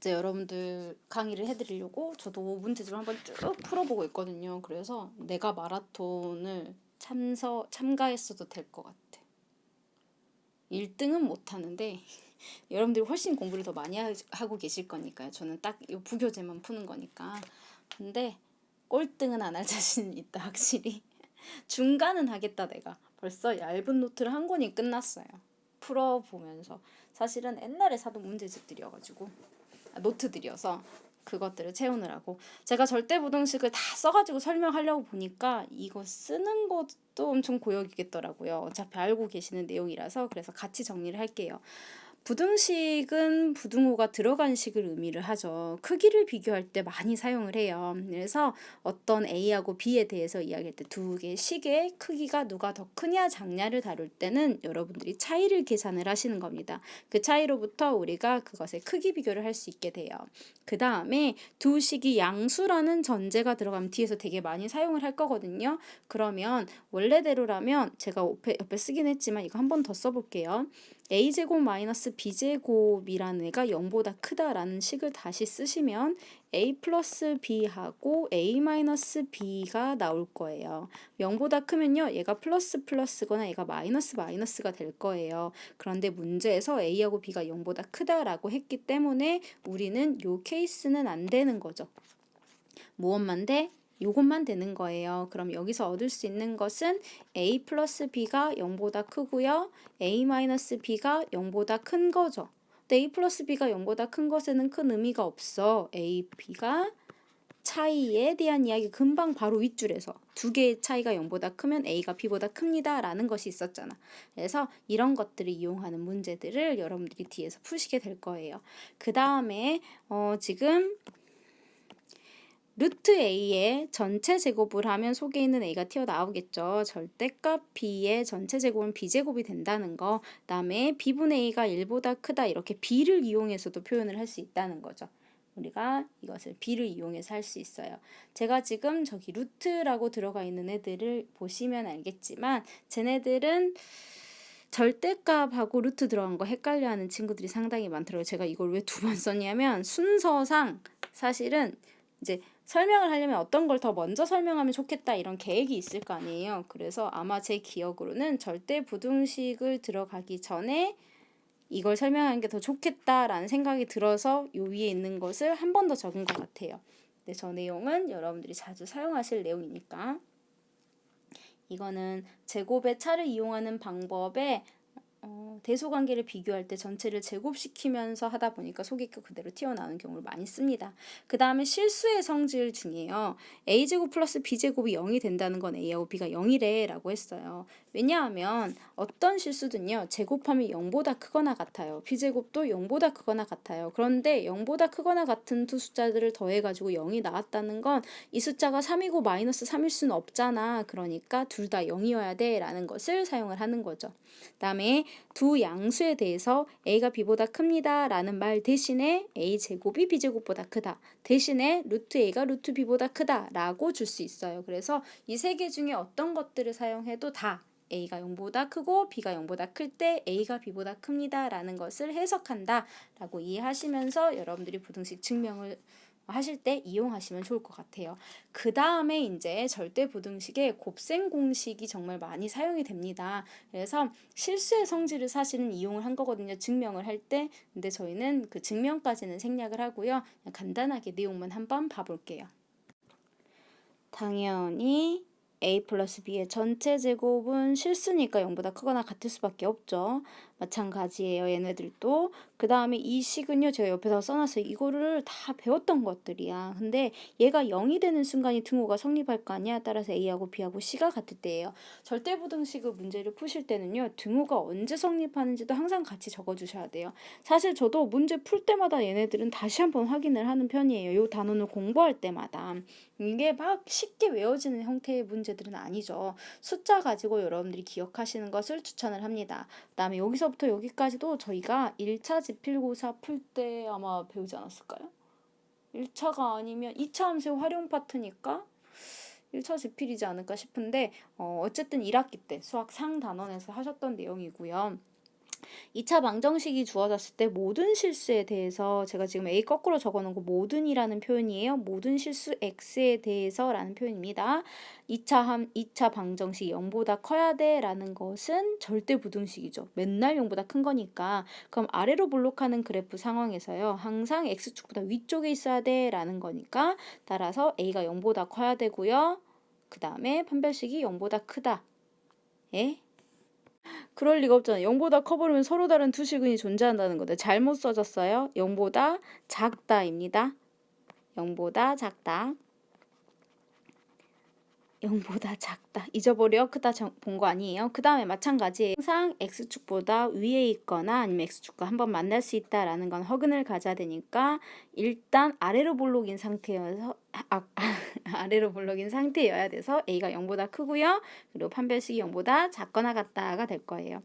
이제 여러분들 강의를 해드리려고 저도 문제집을 한번 쭉 풀어보고 있거든요. 그래서 내가 마라톤을 참가했어도 될 것 같아. 1등은 못하는데 여러분들이 훨씬 공부를 더 많이 하고 계실 거니까요. 저는 딱 이 부교재만 푸는 거니까. 근데 꼴등은 안 할 자신 있다, 확실히. 중간은 하겠다, 내가. 벌써 얇은 노트를 한 권이 끝났어요. 풀어보면서. 사실은 옛날에 사둔 문제집들이어가지고, 노트들이어서 그것들을 채우느라고. 제가 절대부등식을 다 써가지고 설명하려고 보니까 이거 쓰는 것도 엄청 고역이겠더라고요. 어차피 알고 계시는 내용이라서. 그래서 같이 정리를 할게요. 부등식은 부등호가 들어간 식을 의미를 하죠. 크기를 비교할 때 많이 사용을 해요. 그래서 어떤 A하고 B에 대해서 이야기할 때 두 개의 식의 크기가 누가 더 크냐 작냐를 다룰 때는 여러분들이 차이를 계산을 하시는 겁니다. 그 차이로부터 우리가 그것의 크기 비교를 할 수 있게 돼요. 그 다음에 두 식이 양수라는 전제가 들어가면 뒤에서 되게 많이 사용을 할 거거든요. 그러면 원래대로라면 제가 옆에 쓰긴 했지만 이거 한 번 더 써볼게요. a제곱 마이너스 b제곱이라는 애가 0보다 크다라는 식을 다시 쓰시면 a 플러스 b하고 a 마이너스 b가 나올 거예요. 0보다 크면요, 얘가 플러스 플러스거나 얘가 마이너스 마이너스가 될 거예요. 그런데 문제에서 a하고 b가 0보다 크다라고 했기 때문에 우리는 요 케이스는 안 되는 거죠. 무엇만 돼? 요것만 되는 거예요. 그럼 여기서 얻을 수 있는 것은 a 플러스 b가 0보다 크고요. a 마이너스 b가 0보다 큰 거죠. 근데 a 플러스 b가 0보다 큰 것에는 큰 의미가 없어. a, b가 차이에 대한 이야기 금방 바로 윗줄에서 두 개의 차이가 0보다 크면 a가 b보다 큽니다 라는 것이 있었잖아. 그래서 이런 것들을 이용하는 문제들을 여러분들이 뒤에서 푸시게 될 거예요. 그 다음에 지금 루트 a의 전체 제곱을 하면 속에 있는 a가 튀어나오겠죠. 절대값 b의 전체 제곱은 b제곱이 된다는 거. 그 다음에 b분의 a가 1보다 크다, 이렇게 b를 이용해서도 표현을 할 수 있다는 거죠. 우리가 이것을 b를 이용해서 할 수 있어요. 제가 지금 저기 루트라고 들어가 있는 애들을 보시면 알겠지만 쟤네들은 절대값하고 루트 들어간 거 헷갈려하는 친구들이 상당히 많더라고요. 제가 이걸 왜 두 번 썼냐면 순서상 사실은 이제 설명을 하려면 어떤 걸 더 먼저 설명하면 좋겠다 이런 계획이 있을 거 아니에요. 그래서 아마 제 기억으로는 절대 부등식을 들어가기 전에 이걸 설명하는 게 더 좋겠다라는 생각이 들어서 요 위에 있는 것을 한 번 더 적은 것 같아요. 근데 저 내용은 여러분들이 자주 사용하실 내용이니까. 이거는 제곱의 차를 이용하는 방법에 대소관계를 비교할 때 전체를 제곱시키면서 하다 보니까 속이 그대로 튀어나오는 경우를 많이 씁니다. 그 다음에 실수의 성질 중에요. a제곱 플러스 b제곱이 0이 된다는 건 a하고 b가 0이래 라고 했어요. 왜냐하면 어떤 실수든요, 제곱하면 0보다 크거나 같아요. b제곱도 0보다 크거나 같아요. 그런데 0보다 크거나 같은 두 숫자들을 더해가지고 0이 나왔다는 건 이 숫자가 3이고 마이너스 3일 수는 없잖아. 그러니까 둘 다 0이어야 돼 라는 것을 사용을 하는 거죠. 그 다음에 두 양수에 대해서 a가 b보다 큽니다 라는 말 대신에 a제곱이 b제곱보다 크다, 대신에 루트 a가 루트 b보다 크다 라고 줄 수 있어요. 그래서 이 세 개 중에 어떤 것들을 사용해도 다 a가 0보다 크고 b가 0보다 클 때 a가 b보다 큽니다 라는 것을 해석한다 라고 이해하시면서 여러분들이 부등식 증명을 하실 때 이용하시면 좋을 것 같아요. 그 다음에 이제 절대 부등식의 곱셈 공식이 정말 많이 사용이 됩니다. 그래서 실수의 성질을 사실은 이용을 한 거거든요. 증명을 할 때. 근데 저희는 그 증명까지는 생략을 하고요. 그냥 간단하게 내용만 한번 봐볼게요. 당연히 a 플러스 b의 전체 제곱은 실수니까 0보다 크거나 같을 수밖에 없죠. 마찬가지예요, 얘네들도. 그 다음에 이 식은요, 제가 옆에다 써놨어요. 이거를 다 배웠던 것들이야. 근데 얘가 0이 되는 순간이 등호가 성립할 거 아니야. 따라서 a하고 b하고 c가 같을 때예요. 절대부등식의 문제를 푸실 때는요, 등호가 언제 성립하는지도 항상 같이 적어주셔야 돼요. 사실 저도 문제 풀 때마다 얘네들은 다시 한번 확인을 하는 편이에요. 이 단원을 공부할 때마다. 이게 막 쉽게 외워지는 형태의 문제들은 아니죠. 숫자 가지고 여러분들이 기억하시는 것을 추천을 합니다. 그 다음에 여기서부터 여기까지도 저희가 1차 지필고사 풀 때 아마 배우지 않았을까요? 1차가 아니면 2차 함수의 활용 파트니까 1차 지필이지 않을까 싶은데 어쨌든 1학기 때 수학 상단원에서 하셨던 내용이고요. 2차 방정식이 주어졌을 때 모든 실수에 대해서 제가 지금 A 거꾸로 적어놓은 거 모든이라는 표현이에요. 모든 실수 X에 대해서 라는 표현입니다. 2차 방정식 0보다 커야 돼 라는 것은 절대 부등식이죠. 맨날 0보다 큰 거니까. 그럼 아래로 볼록하는 그래프 상황에서요. 항상 X축보다 위쪽에 있어야 돼 라는 거니까 따라서 A가 0보다 커야 되고요. 그 다음에 판별식이 0보다 크다. 예? 그럴 리가 없잖아요. 0보다 커버리면 서로 다른 두 실근이 존재한다는 건데 잘못 써졌어요. 0보다 작다입니다. 0보다 작다. 0보다 작다. 잊어버려? 크다 본 거 아니에요? 그 다음에 마찬가지예요. 항상 X축보다 위에 있거나 아니면 X축과 한번 만날 수 있다라는 건 허근을 가져야 되니까 일단 아래로 볼록인 상태여서 아래로 볼록인 상태여야 돼서 A가 0보다 크고요. 그리고 판별식이 0보다 작거나 같다가 될 거예요.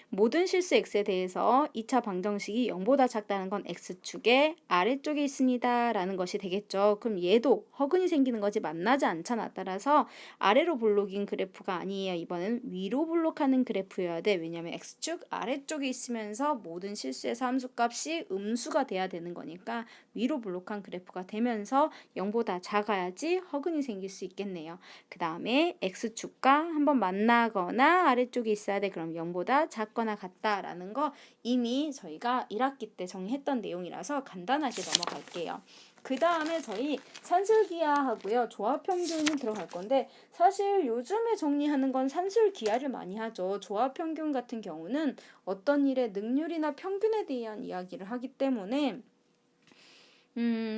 모든 실수 X에 대해서 2차 방정식이 0보다 작다는 건 X축의 아래쪽에 있습니다 라는 것이 되겠죠. 그럼 얘도 허근이 생기는 거지 만나지 않잖아. 따라서 아래로 볼록인 그래프가 아니에요. 이번엔 위로 볼록하는 그래프여야 돼. 왜냐면 X축 아래쪽에 있으면서 모든 실수에서 함수값이 음수가 돼야 되는 거니까 위로 볼록한 그래프가 되면서 0보다 작아야지 허근이 생길 수 있겠네요. 그 다음에 X축과 한번 만나거나 아래쪽에 있어야 돼. 그럼 0보다 작거나 같다라는 거 이미 저희가 1학기 때 정리했던 내용이라서 간단하게 넘어갈게요. 그 다음에 저희 산술기하하고요. 조합평균이 들어갈 건데 사실 요즘에 정리하는 건 산술기하를 많이 하죠. 조합평균 같은 경우는 어떤 일의 능률이나 평균에 대한 이야기를 하기 때문에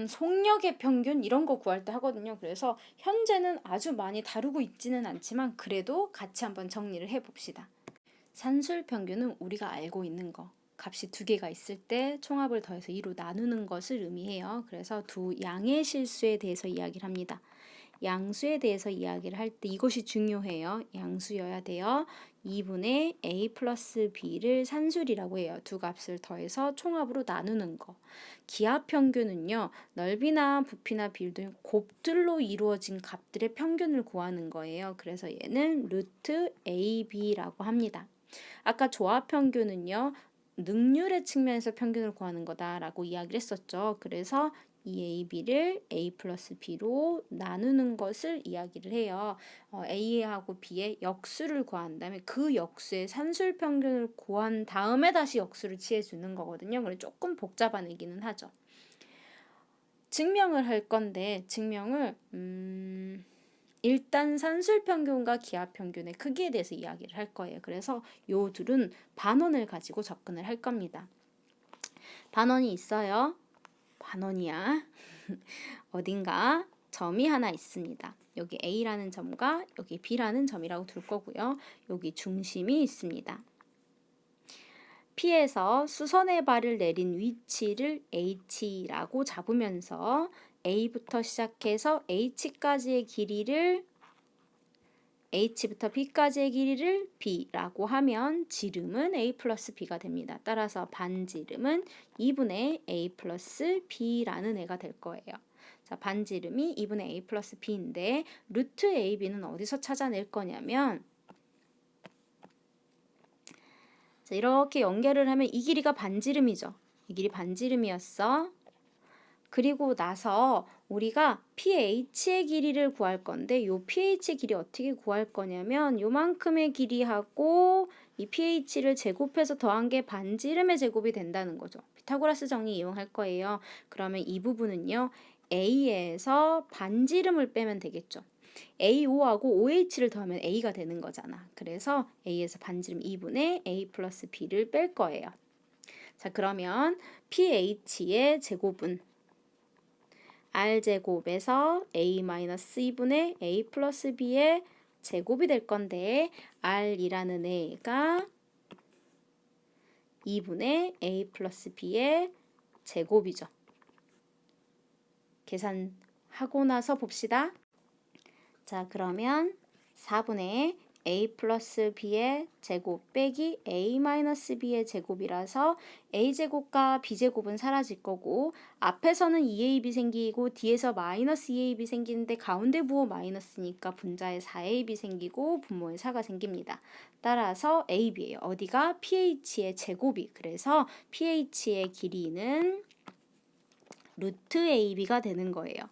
속력의 평균 이런 거 구할 때 하거든요. 그래서 현재는 아주 많이 다루고 있지는 않지만 그래도 같이 한번 정리를 해봅시다. 산술 평균은 우리가 알고 있는 거. 값이 두 개가 있을 때 총합을 더해서 2로 나누는 것을 의미해요. 그래서 두 양의 실수에 대해서 이야기를 합니다. 양수에 대해서 이야기를 할 때 이것이 중요해요. 양수여야 돼요. 2분의 a 플러스 b를 산술이라고 해요. 두 값을 더해서 총합으로 나누는 거. 기하평균은요. 넓이나 부피나 비율 등 곱들로 이루어진 값들의 평균을 구하는 거예요. 그래서 얘는 루트 ab라고 합니다. 아까 조합평균은요. 능률의 측면에서 평균을 구하는 거다라고 이야기를 했었죠. 그래서 이 AB를 A 플러스 B로 나누는 것을 이야기를 해요. A하고 B의 역수를 구한 다음에 그 역수의 산술 평균을 구한 다음에 다시 역수를 취해주는 거거든요. 그래서 조금 복잡하기는 하죠. 증명을 할 건데 증명을 일단 산술평균과 기하평균의 크기에 대해서 이야기를 할 거예요. 그래서 요 둘은 반원을 가지고 접근을 할 겁니다. 반원이 있어요. 반원이야. 어딘가 점이 하나 있습니다. 여기 A라는 점과 여기 B라는 점이라고 둘 거고요. 여기 중심이 있습니다. P에서 수선의 발을 내린 위치를 H라고 잡으면서 A부터 시작해서 H까지의 길이를 H부터 B까지의 길이를 B라고 하면 지름은 A 플러스 B가 됩니다. 따라서 반지름은 2분의 A 플러스 B라는 애가 될 거예요. 자, 반지름이 2분의 A 플러스 B인데 루트 AB는 어디서 찾아낼 거냐면 자, 이렇게 연결을 하면 이 길이가 반지름이죠. 이 길이 반지름이었어. 그리고 나서 우리가 pH의 길이를 구할 건데 이 pH의 길이 어떻게 구할 거냐면 요만큼의 길이하고 이 pH를 제곱해서 더한 게 반지름의 제곱이 된다는 거죠. 피타고라스 정리 이용할 거예요. 그러면 이 부분은요. A에서 반지름을 빼면 되겠죠. A5하고 OH를 더하면 A가 되는 거잖아. 그래서 A에서 반지름 2분의 A 플러스 B를 뺄 거예요. 자, 그러면 pH의 제곱은 R제곱에서 A-2분의 A 플러스 B의 제곱이 될 건데 R이라는 애가 2분의 A 플러스 B의 제곱이죠. 계산하고 나서 봅시다. 자, 그러면 4분의 a 플러스 b의 제곱 빼기 a 마이너스 b의 제곱이라서 a제곱과 b제곱은 사라질 거고 앞에서는 2ab 생기고 뒤에서 마이너스 2ab 생기는데 가운데 부호 마이너스니까 분자에 4ab 생기고 분모에 4가 생깁니다. 따라서 ab예요. 어디가? ph의 제곱이. 그래서 ph의 길이는 루트 ab가 되는 거예요.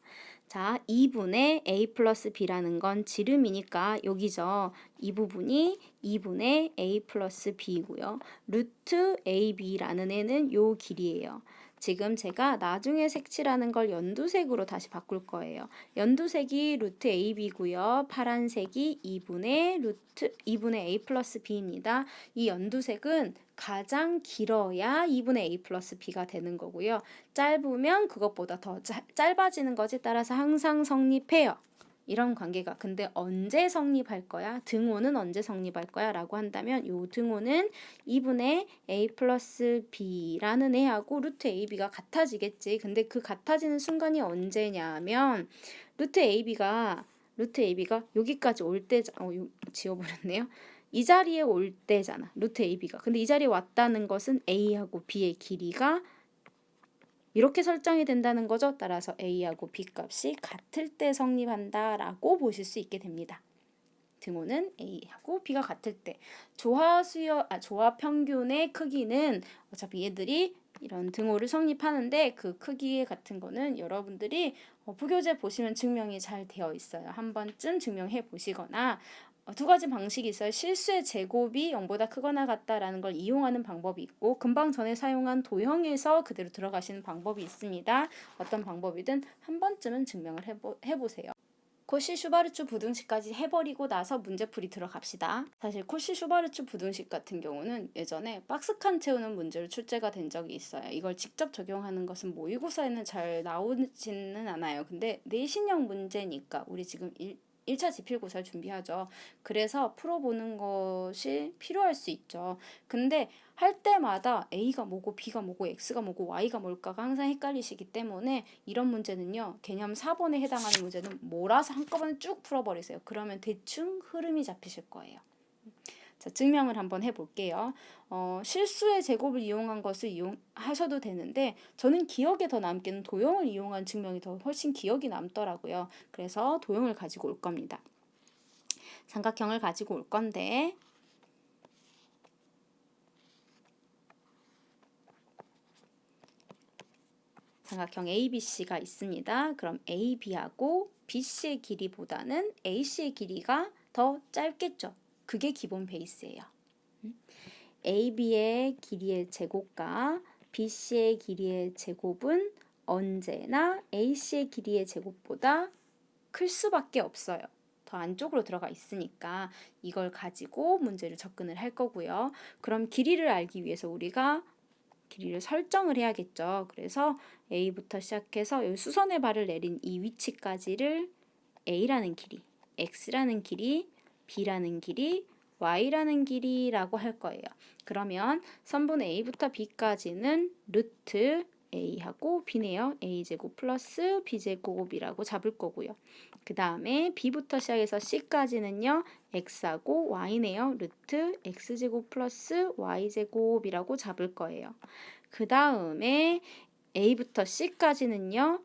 자, 2분의 a 플러스 b라는 건 지름이니까 여기죠. 이 부분이 2분의 a 플러스 b이고요. 루트 ab라는 애는 요 길이에요. 지금 제가 나중에 색칠하는 걸 연두색으로 다시 바꿀 거예요. 연두색이 루트 ab고요. 파란색이 2분의 a 플러스 b입니다. 이 연두색은 가장 길어야 2분의 a 플러스 b가 되는 거고요. 짧으면 그것보다 더 짧아지는 것에 따라서 항상 성립해요. 이런 관계가. 근데 언제 성립할 거야? 등호는 언제 성립할 거야? 라고 한다면 요 등호는 2분의 a 플러스 b라는 애하고 루트 ab가 같아지겠지. 근데 그 같아지는 순간이 언제냐면 루트 ab가 여기까지 올 때, 지워버렸네요. 이 자리에 올 때잖아. 루트 ab가. 근데 이 자리에 왔다는 것은 a하고 b의 길이가 이렇게 설정이 된다는 거죠. 따라서 a하고 b 값이 같을 때 성립한다라고 보실 수 있게 됩니다. 등호는 a하고 b가 같을 때. 조화 평균의 크기는 어차피 얘들이 이런 등호를 성립하는데 그 크기 같은 거는 여러분들이 부교재 보시면 증명이 잘 되어 있어요. 한 번쯤 증명해 보시거나 두 가지 방식이 있어요. 실수의 제곱이 0보다 크거나 같다라는 걸 이용하는 방법이 있고 금방 전에 사용한 도형에서 그대로 들어가시는 방법이 있습니다. 어떤 방법이든 한 번쯤은 증명을 해보세요. 코시-슈바르츠 부등식까지 해버리고 나서 문제풀이 들어갑시다. 사실 코시-슈바르츠 부등식 같은 경우는 예전에 박스칸 채우는 문제로 출제가 된 적이 있어요. 이걸 직접 적용하는 것은 모의고사에는 잘 나오지는 않아요. 근데 내신형 문제니까 우리 지금 1차 지필고사를 준비하죠. 그래서 풀어보는 것이 필요할 수 있죠. 근데 할 때마다 A가 뭐고 B가 뭐고 X가 뭐고 Y가 뭘까가 항상 헷갈리시기 때문에 이런 문제는요. 개념 4번에 해당하는 문제는 몰아서 한꺼번에 쭉 풀어버리세요. 그러면 대충 흐름이 잡히실 거예요. 자, 증명을 한번 해볼게요. 실수의 제곱을 이용한 것을 이용하셔도 되는데 저는 기억에 더 남기는 도형을 이용한 증명이 더 훨씬 기억이 남더라고요. 그래서 도형을 가지고 올 겁니다. 삼각형을 가지고 올 건데 삼각형 ABC가 있습니다. 그럼 AB하고 BC의 길이보다는 AC의 길이가 더 짧겠죠. 그게 기본 베이스예요. AB의 길이의 제곱과 BC의 길이의 제곱은 언제나 AC의 길이의 제곱보다 클 수밖에 없어요. 더 안쪽으로 들어가 있으니까 이걸 가지고 문제를 접근을 할 거고요. 그럼 길이를 알기 위해서 우리가 길이를 설정을 해야겠죠. 그래서 A부터 시작해서 여기 수선의 발을 내린 이 위치까지를 A라는 길이, X라는 길이, B라는 길이, Y라는 길이라고 할 거예요. 그러면 선분 A부터 B까지는 루트 A하고 B네요. A제곱 플러스 B제곱이라고 잡을 거고요. 그 다음에 B부터 시작해서 C까지는요. X하고 Y네요. 루트 X제곱 플러스 Y제곱이라고 잡을 거예요. 그 다음에 A부터 C까지는요.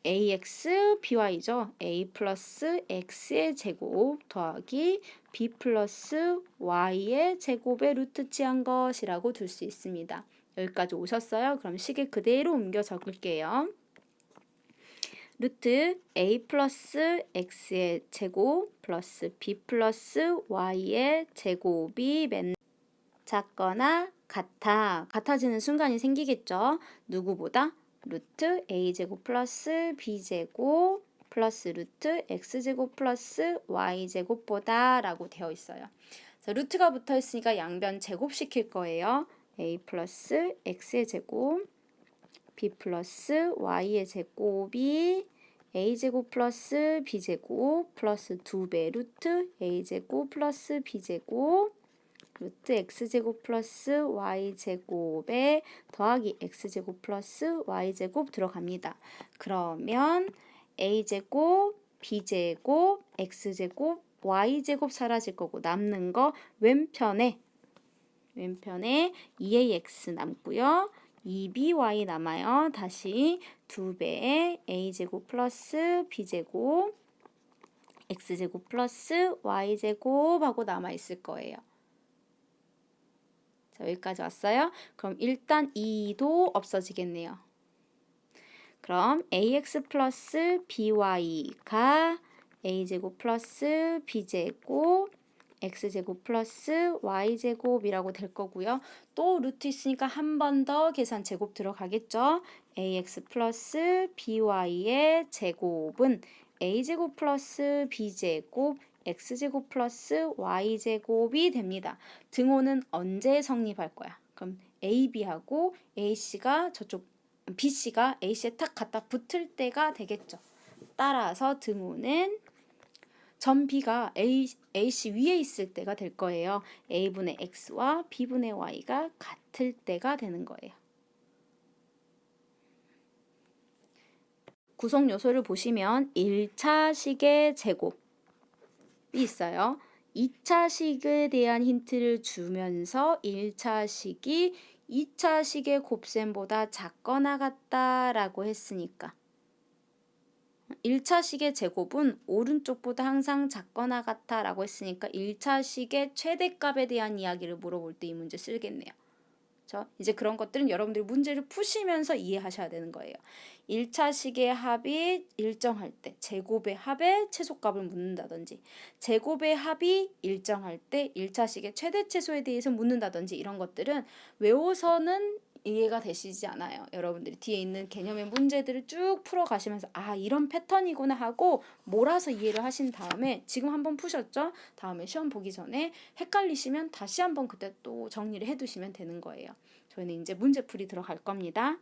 AX, BY죠. A 플러스 X의 제곱 더하기 B 플러스 Y의 제곱의 루트 취한 것이라고 둘 수 있습니다. 여기까지 오셨어요? 그럼 식을 그대로 옮겨 적을게요. 루트 A 플러스 X의 제곱 플러스 B 플러스 Y의 제곱이 작거나 같아지는 순간이 생기겠죠. 누구보다? 루트 A제곱 플러스 B제곱 플러스 루트 X제곱 플러스 Y제곱보다 라고 되어 있어요. 자, 루트가 붙어 있으니까 양변 제곱시킬 거예요. A 플러스 X의 제곱 B 플러스 Y의 제곱이 A제곱 플러스 B제곱 플러스 2배 루트 A제곱 플러스 B제곱 루트 X제곱 플러스 Y제곱에 더하기 X제곱 플러스 Y제곱 들어갑니다. 그러면 A제곱, B제곱, X제곱 y제곱 사라질 거고 남는 거 왼편에 2ax 남고요. 2by 남아요. 다시 2배의 a제곱 플러스 b제곱 x제곱 플러스 y제곱 하고 남아있을 거예요. 자, 여기까지 왔어요? 그럼 일단 2도 없어지겠네요. 그럼 ax 플러스 by가 a제곱 플러스 b제곱 x제곱 플러스 y제곱이라고 될 거고요. 또 루트 있으니까 한 번 더 계산 제곱 들어가겠죠. ax 플러스 by의 제곱은 a제곱 플러스 b제곱 x제곱 플러스 y제곱이 됩니다. 등호는 언제 성립할 거야? 그럼 ab하고 ac가 저쪽 bc가 ac에 탁 갖다 붙을 때가 되겠죠. 따라서 등호는 점 b가 ac 위에 있을 때가 될 거예요. a분의 x와 b분의 y가 같을 때가 되는 거예요. 구성 요소를 보시면 1차식의 제곱이 있어요. 2차식에 대한 힌트를 주면서 1차식이 2차식의 곱셈보다 작거나 같다라고 했으니까 1차식의 제곱은 오른쪽보다 항상 작거나 같아 라고 했으니까 1차식의 최대값에 대한 이야기를 물어볼 때 이 문제 쓰겠네요. 그렇죠? 이제 그런 것들은 여러분들이 문제를 푸시면서 이해하셔야 되는 거예요. 1차식의 합이 일정할 때 제곱의 합의 최소값을 묻는다든지 제곱의 합이 일정할 때 1차식의 최대 최소에 대해서 묻는다든지 이런 것들은 외워서는 이해가 되시지 않아요. 여러분들이 뒤에 있는 개념의 문제들을 쭉 풀어가시면서 아 이런 패턴이구나 하고 몰아서 이해를 하신 다음에 지금 한번 푸셨죠? 다음에 시험 보기 전에 헷갈리시면 다시 한번 그때 또 정리를 해두시면 되는 거예요. 저희는 이제 문제풀이 들어갈 겁니다.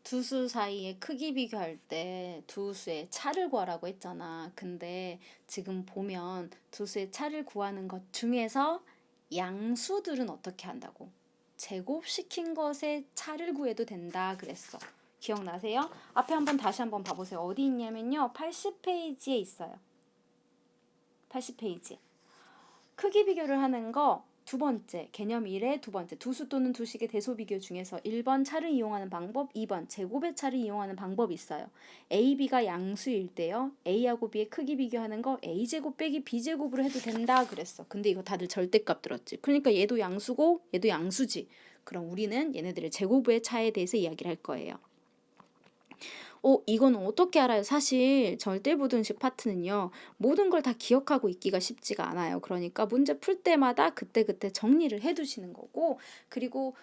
두 수 사이의 크기 비교할 때 두 수의 차를 구하라고 했잖아. 근데 지금 보면 두 수의 차를 구하는 것 중에서 양수들은 어떻게 한다고? 제곱시킨 것의 차를 구해도 된다 그랬어. 기억나세요? 앞에 다시 한번 봐보세요. 어디 있냐면요. 80페이지에 있어요. 80페이지. 크기 비교를 하는 거 두 번째, 개념 1의 두 번째, 두수 또는 두식의 대소 비교 중에서 1번 차를 이용하는 방법, 2번 제곱의 차를 이용하는 방법이 있어요. A, B가 양수일 때요. A하고 B의 크기 비교하는 거 A제곱 빼기 B제곱으로 해도 된다 그랬어. 근데 이거 다들 절대값 들었지. 그러니까 얘도 양수고 얘도 양수지. 그럼 우리는 얘네들의 제곱의 차에 대해서 이야기를 할 거예요. 이건 어떻게 알아요? 사실 절대부등식 파트는요. 모든 걸 다 기억하고 있기가 쉽지가 않아요. 그러니까 문제 풀 때마다 그때그때 정리를 해두시는 거고 그리고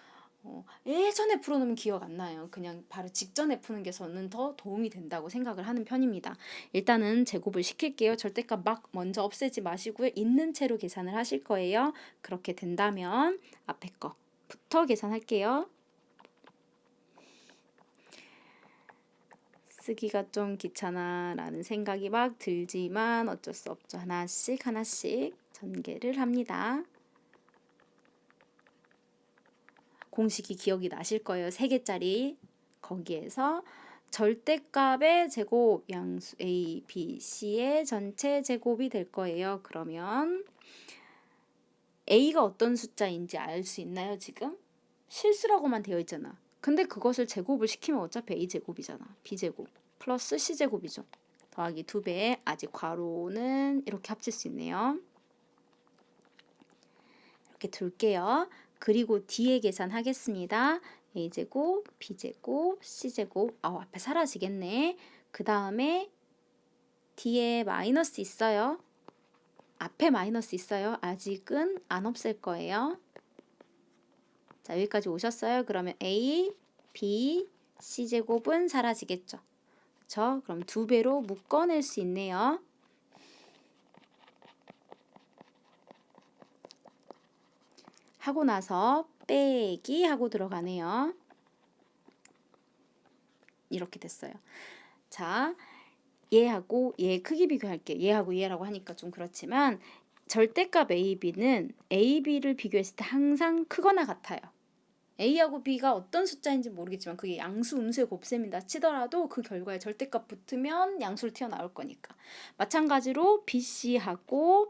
예전에 풀어놓으면 기억 안 나요. 그냥 바로 직전에 푸는 게 저는 더 도움이 된다고 생각을 하는 편입니다. 일단은 제곱을 시킬게요. 절대값 막 먼저 없애지 마시고요. 있는 채로 계산을 하실 거예요. 그렇게 된다면 앞에 거부터 계산할게요. 쓰기가 좀 귀찮아라는 생각이 막 들지만 어쩔 수 없죠. 하나씩 전개를 합니다. 공식이 기억이 나실 거예요. 3개짜리. 거기에서 절대값의 제곱 양수 A, B, C의 전체 제곱이 될 거예요. 그러면 A가 어떤 숫자인지 알 수 있나요, 지금? 실수라고만 되어 있잖아. 근데 그것을 제곱을 시키면 어차피 A제곱이잖아. B제곱 플러스 C제곱이죠. 더하기 2배, 아직 괄호는 이렇게 합칠 수 있네요. 이렇게 둘게요. 그리고 D의 계산하겠습니다. A제곱, B제곱, C제곱. 앞에 사라지겠네. 그 다음에 D에 마이너스 있어요. 앞에 마이너스 있어요. 아직은 안 없앨 거예요. 자, 여기까지 오셨어요? 그러면 A, B, C제곱은 사라지겠죠. 그렇죠? 그럼 2배로 묶어낼 수 있네요. 하고 나서 빼기 하고 들어가네요. 이렇게 됐어요. 자, 얘하고 얘 크기 비교할게요. 얘하고 얘라고 하니까 좀 그렇지만 절대값 A, B는 A, B를 비교했을 때 항상 크거나 같아요. A하고 B가 어떤 숫자인지 모르겠지만 그게 양수, 음수의 곱셈이다 치더라도 그 결과에 절대값 붙으면 양수로 튀어나올 거니까. 마찬가지로 B, C하고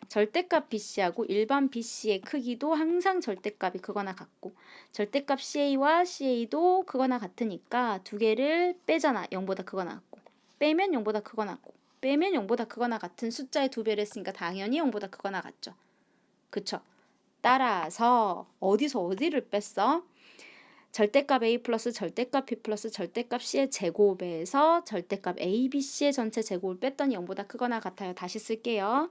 절대값 BC하고 일반 BC의 크기도 항상 절대값이 크거나 같고 절대값 CA와 CA도 크거나 같으니까 두 개를 빼잖아. 0보다 크거나 같고 빼면 0보다 크거나 같고 빼면 0보다 크거나 같은 숫자의 두 배를 했으니까 당연히 0보다 크거나 같죠. 그쵸? 따라서 어디서 어디를 뺐어? 절대값 A 플러스 절대값 B 플러스 절대값 C의 제곱에서 절대값 A, B, C의 전체 제곱을 뺐더니 0보다 크거나 같아요. 다시 쓸게요.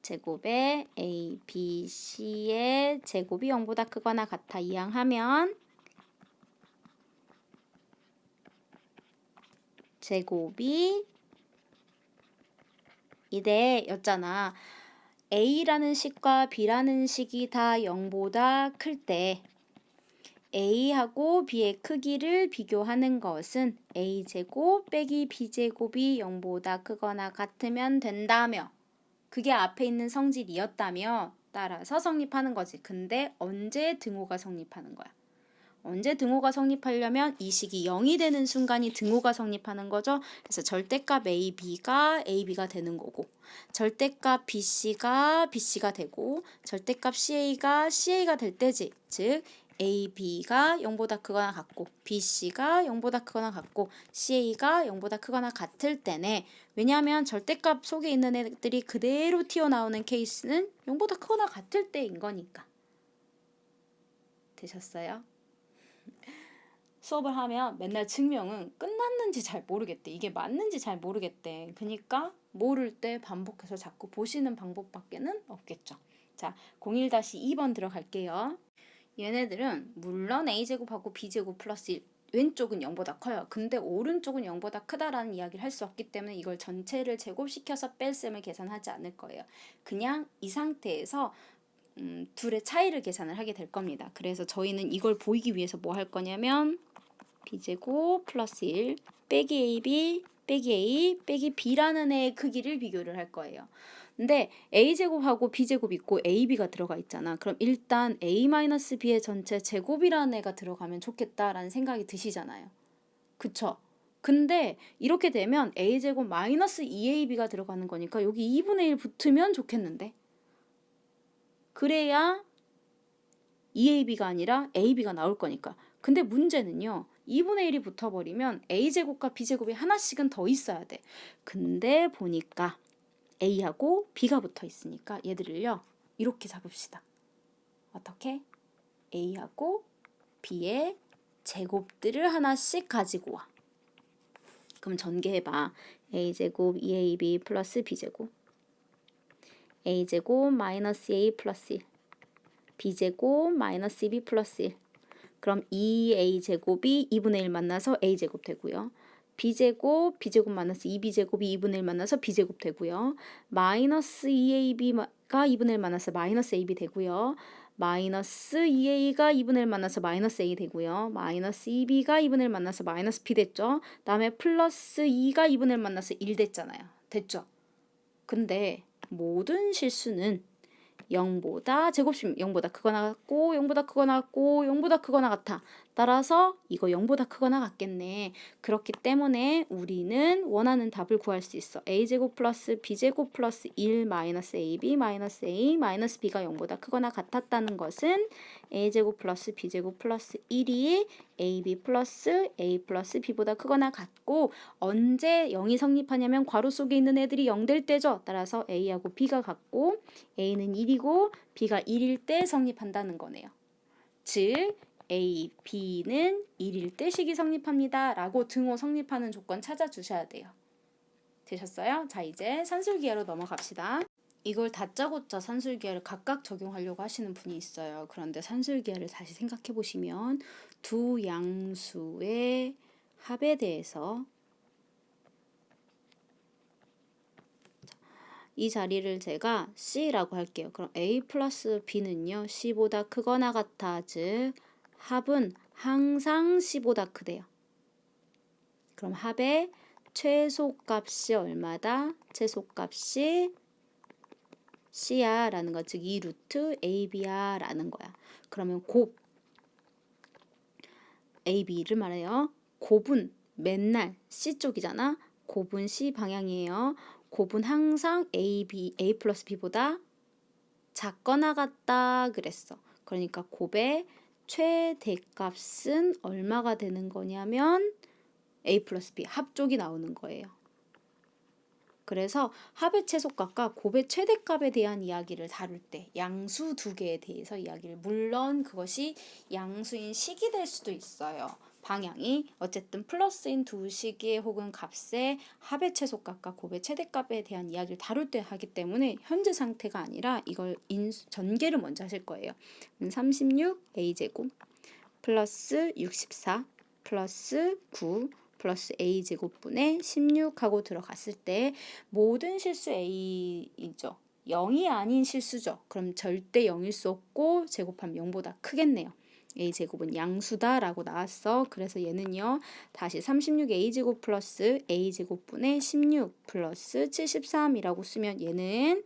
제곱에 A, B, C의 제곱이 0보다 크거나 같아 이항하면 제곱이 이대였잖아. A라는 식과 B라는 식이 다 0보다 클 때 A하고 B의 크기를 비교하는 것은 A제곱 빼기 B제곱이 0보다 크거나 같으면 된다며 그게 앞에 있는 성질이었다며 따라서 성립하는 거지. 근데 언제 등호가 성립하는 거야? 언제 등호가 성립하려면 이 식이 0이 되는 순간이 등호가 성립하는 거죠. 그래서 절대값 AB가 AB가 되는 거고 절대값 BC가 BC가 되고 절대값 CA가 CA가 될 때지. 즉 AB가 0보다 크거나 같고 BC가 0보다 크거나 같고 CA가 0보다 크거나 같을 때네. 왜냐하면 절대값 속에 있는 애들이 그대로 튀어나오는 케이스는 0보다 크거나 같을 때인 거니까. 되셨어요? 수업을 하면 맨날 증명은 끝났는지 잘 모르겠대. 이게 맞는지 잘 모르겠대. 그러니까 모를 때 반복해서 자꾸 보시는 방법밖에는 없겠죠. 자, 01-2번 들어갈게요. 얘네들은 물론 A제곱하고 B제곱 플러스 1, 왼쪽은 0보다 커요. 근데 오른쪽은 0보다 크다라는 이야기를 할 수 없기 때문에 이걸 전체를 제곱시켜서 뺄셈을 계산하지 않을 거예요. 그냥 이 상태에서 둘의 차이를 계산을 하게 될 겁니다. 그래서 저희는 이걸 보이기 위해서 뭐 할 거냐면 B제곱 플러스 1 빼기 AB 빼기 A 빼기 B라는 애의 크기를 비교를 할 거예요. 근데 A제곱하고 B제곱 있고 AB가 들어가 있잖아. 그럼 일단 A-B의 전체 제곱이라는 애가 들어가면 좋겠다라는 생각이 드시잖아요. 그쵸? 근데 이렇게 되면 A제곱 마이너스 2AB가 들어가는 거니까 여기 2분의 1 붙으면 좋겠는데? 그래야 2AB가 아니라 AB가 나올 거니까. 근데 문제는요. 2분의 1이 붙어버리면 A제곱과 B제곱이 하나씩은 더 있어야 돼. 근데 보니까 A하고 B가 붙어 있으니까 얘들을요. 이렇게 잡읍시다. 어떻게? A하고 B의 제곱들을 하나씩 가지고 와. 그럼 전개해봐. A제곱 2AB 플러스 B제곱 A제곱 마이너스 A 플러스 1 B제곱 마이너스 2B 플러스 1 그럼 2A제곱이 2분의 1 만나서 A제곱 되고요. B제곱, B제곱 만나서 2B제곱이 2분의 1 만나서 B제곱 되고요. 마이너스 2AB가 2분의 1 만나서 마이너스 AB 되고요. 마이너스 2A가 2분의 1 만나서 마이너스 A 되고요. 마이너스 2B가 2분의 1 만나서 마이너스 B 됐죠. 다음에 플러스 2가 2분의 1 만나서 1 됐잖아요. 됐죠? 근데 모든 실수는 0보다 제곱식 0보다 크거나 같고 0보다 크거나 같고 0보다 크거나 같아. 따라서 이거 0보다 크거나 같겠네. 그렇기 때문에 우리는 원하는 답을 구할 수 있어. A제곱 플러스 B제곱 플러스 1 마이너스 AB 마이너스 A 마이너스 B가 0보다 크거나 같았다는 것은 A제곱 플러스 B제곱 플러스 1이 AB 플러스 A 플러스 B보다 크거나 같고 언제 0이 성립하냐면 괄호 속에 있는 애들이 0 될 때죠. 따라서 A하고 B가 같고 A는 1이고 B가 1일 때 성립한다는 거네요. 즉 A, B는 1일 때 식이 성립합니다. 라고 등호 성립하는 조건 찾아주셔야 돼요. 되셨어요? 자, 이제 산술기하로 넘어갑시다. 이걸 다짜고짜 산술기하를 각각 적용하려고 하시는 분이 있어요. 그런데 산술기하를 다시 생각해 보시면 두 양수의 합에 대해서 이 자리를 제가 C라고 할게요. 그럼 A 플러스 B는요. C보다 크거나 같아. 즉 합은 항상 C보다 크대요. 그럼 합의 최소값이 얼마다? 최소값이 C야 라는 거. 즉 2루트 AB야 라는 거야. 그러면 곱 AB를 말해요. 곱은 맨날 C쪽이잖아. 곱은 C 방향이에요. 곱은 항상 A 플러스 B보다 작거나 같다 그랬어. 그러니까 곱의 최대값은 얼마가 되는 거냐면 A 플러스 B 합쪽이 나오는 거예요. 그래서 합의 최소값과 곱의 최대값에 대한 이야기를 다룰 때 양수 두 개에 대해서 이야기를, 물론 그것이 양수인 식이 될 수도 있어요. 방향이 어쨌든 플러스인 두 식의 혹은 값의 합의 최소값과 곱의 최대값에 대한 이야기를 다룰 때 하기 때문에 현재 상태가 아니라 이걸 전개를 먼저 하실 거예요. 36a제곱 플러스 64 플러스 9 플러스 a제곱분의 16하고 들어갔을 때 모든 실수 a이죠. 0이 아닌 실수죠. 그럼 절대 0일 수 없고 제곱하면 0보다 크겠네요. a제곱은 양수다 라고 나왔어. 그래서 얘는요, 다시 36a제곱 플러스 a제곱분의 16 플러스 73이라고 쓰면 얘는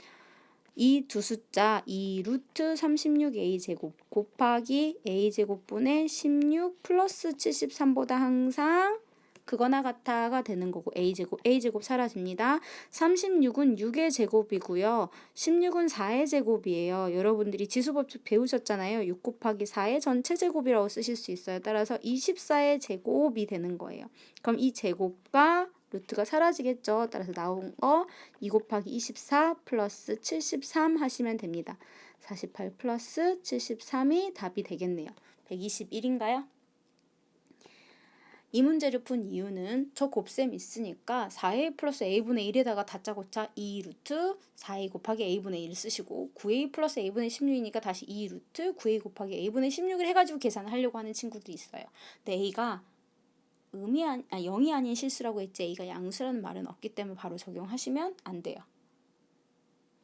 이 두 숫자, 이 루트 36a제곱 곱하기 a제곱분의 16 플러스 73보다 항상 그거나 같아가 되는 거고, a제곱 사라집니다. 36은 6의 제곱이고요. 16은 4의 제곱이에요. 여러분들이 지수법칙 배우셨잖아요. 6 곱하기 4의 전체 제곱이라고 쓰실 수 있어요. 따라서 24의 제곱이 되는 거예요. 그럼 이 제곱과 루트가 사라지겠죠. 따라서 나온 거 2 곱하기 24 플러스 73 하시면 됩니다. 48 플러스 73이 답이 되겠네요. 121인가요? 이 문제를 푼 이유는 저 곱셈 있으니까 4a 플러스 a분의 1에다가 다짜고짜 2 루트 4a 곱하기 a분의 1을 쓰시고 9a 플러스 a분의 16이니까 다시 2 루트 9a 곱하기 a분의 16을 해가지고 계산을 하려고 하는 친구들이 있어요. 근데 a가 0이 아닌 실수라고 했지 a가 양수라는 말은 없기 때문에 바로 적용하시면 안 돼요.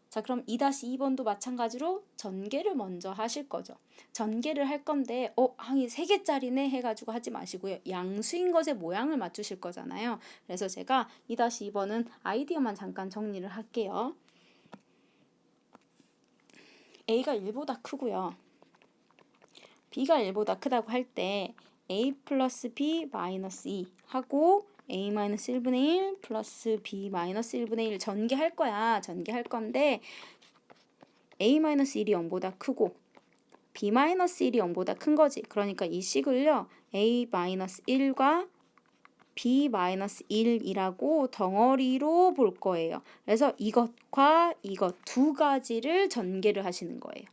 자, 그럼 2-2번도 마찬가지로 전개를 먼저 하실 거죠. 전개를 할 건데 항이 3개짜리네 해가지고 하지 마시고요. 양수인 것의 모양을 맞추실 거잖아요. 그래서 제가 2-2번은 아이디어만 잠깐 정리를 할게요. A가 1보다 크고요. B가 1보다 크다고 할 때 A 플러스 B 마이너스 2 하고 A 마이너스 1분의 1 플러스 B 마이너스 1분의 1 전개할 거야. 전개할 건데 A 마이너스 1이 0보다 크고 B 마이너스 1이 0보다 큰 거지. 그러니까 이 식을요. A 마이너스 1과 B 마이너스 1이라고 덩어리로 볼 거예요. 그래서 이것과 이것 두 가지를 전개를 하시는 거예요.